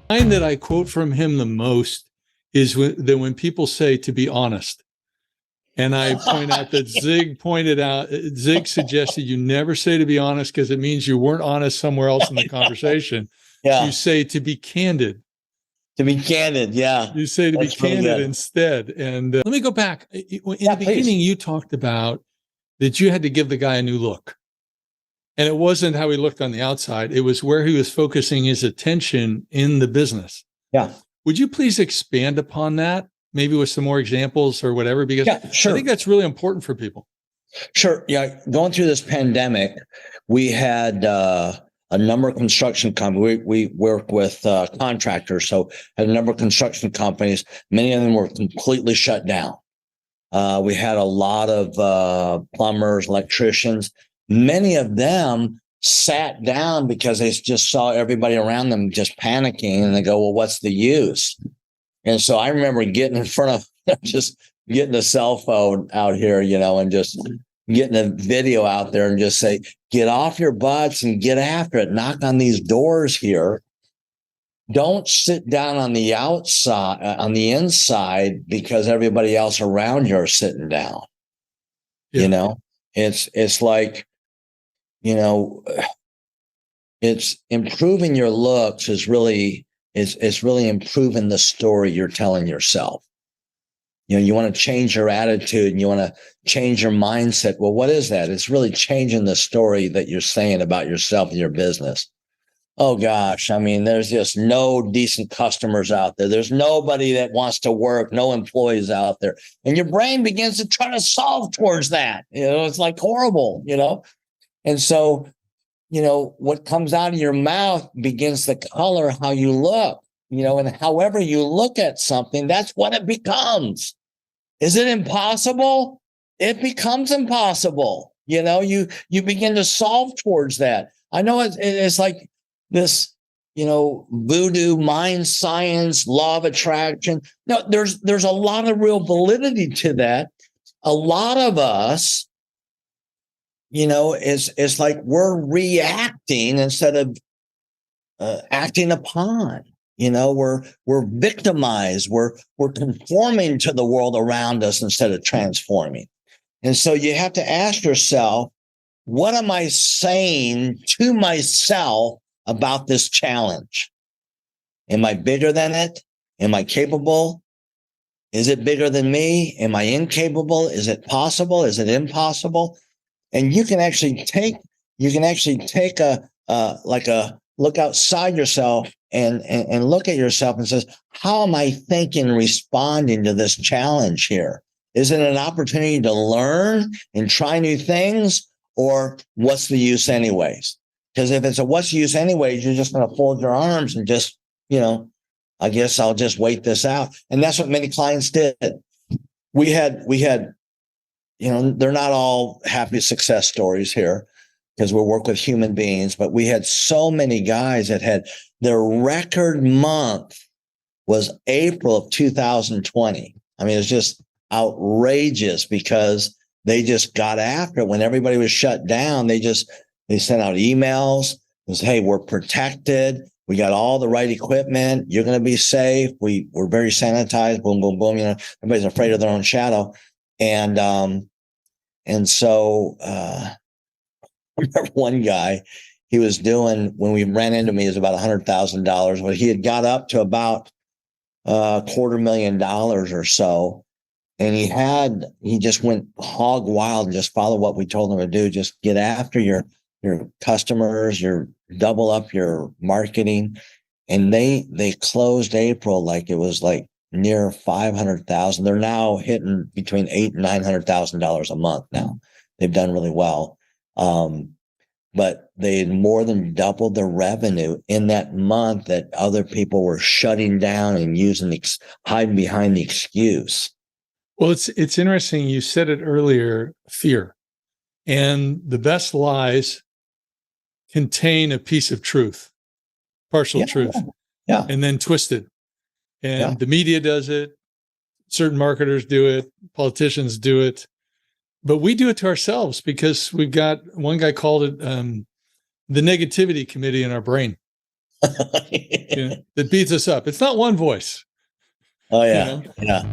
line that I quote from him the most is that when people say to be honest. And I point out that Zig suggested you never say to be honest because it means you weren't honest somewhere else in the conversation. Yeah. You say to be candid. To be candid, yeah. You say to be candid instead. And let me go back. In the beginning, you talked about that you had to give the guy a new look. And it wasn't how he looked on the outside. It was where he was focusing his attention in the business. Yeah. Would you please expand upon that? Maybe with some more examples or whatever, because sure. I think that's really important for people. Sure. Yeah. Going through this pandemic, we had a number of construction companies. We work with contractors. So had a number of construction companies. Many of them were completely shut down. We had a lot of plumbers, electricians. Many of them sat down because they just saw everybody around them just panicking, and they go, well, what's the use? And so I remember getting in front of just getting a cell phone out here, and just getting a video out there and just say, get off your butts and get after it. Knock on these doors here. Don't sit down on the outside, on the inside, because everybody else around you are sitting down. Yeah. It's like, it's improving your looks is really improving the story you're telling yourself. You want to change your attitude and you want to change your mindset. Well, what is that? It's really changing the story that you're saying about yourself and your business. Oh gosh, there's just no decent customers out there. There's nobody that wants to work, no employees out there. And your brain begins to try to solve towards that. It's like horrible, And so, what comes out of your mouth begins to color how you look, and however you look at something, that's what it becomes. Is it impossible? It becomes impossible. You begin to solve towards that. I know it's like this, voodoo, mind science, law of attraction. No, there's a lot of real validity to that. A lot of us, it's like we're reacting instead of acting upon. We're victimized. We're conforming to the world around us instead of transforming. And so you have to ask yourself, what am I saying to myself about this challenge? Am I bigger than it? Am I capable? Is it bigger than me? Am I incapable? Is it possible? Is it impossible? And you can actually take a look outside yourself and look at yourself and says, how am I thinking, responding to this challenge here? Is it an opportunity to learn and try new things, or what's the use anyways? Because if it's a what's the use anyways, you're just going to fold your arms and just, I guess I'll just wait this out. And that's what many clients did. We had, they're not all happy success stories here because we work with human beings, but we had so many guys that had their record month was April of 2020. It's just outrageous because they just got after it when everybody was shut down. They sent out emails. It was, hey, we're protected. We got all the right equipment. You're going to be safe. We're very sanitized. Boom, boom, boom. Everybody's afraid of their own shadow. And so I remember one guy, he was doing, when we ran into me, it was about $100,000. But he had got up to about $250,000 or so. And he just went hog wild and just followed what we told him to do. Just get after your customers, double up your marketing. And they closed April like it was like near 500,000. They're now hitting between $800,000 and $900,000 a month now. They've done really well. But they had more than doubled their revenue in that month that other people were shutting down and hiding behind the excuse. Well, it's interesting. You said it earlier, fear. And the best lies contain a piece of truth, partial truth, and then twisted. And the media does it. Certain marketers do it. Politicians do it. But we do it to ourselves because we've got, one guy called it the negativity committee in our brain. that beats us up. It's not one voice. Oh yeah. Yeah.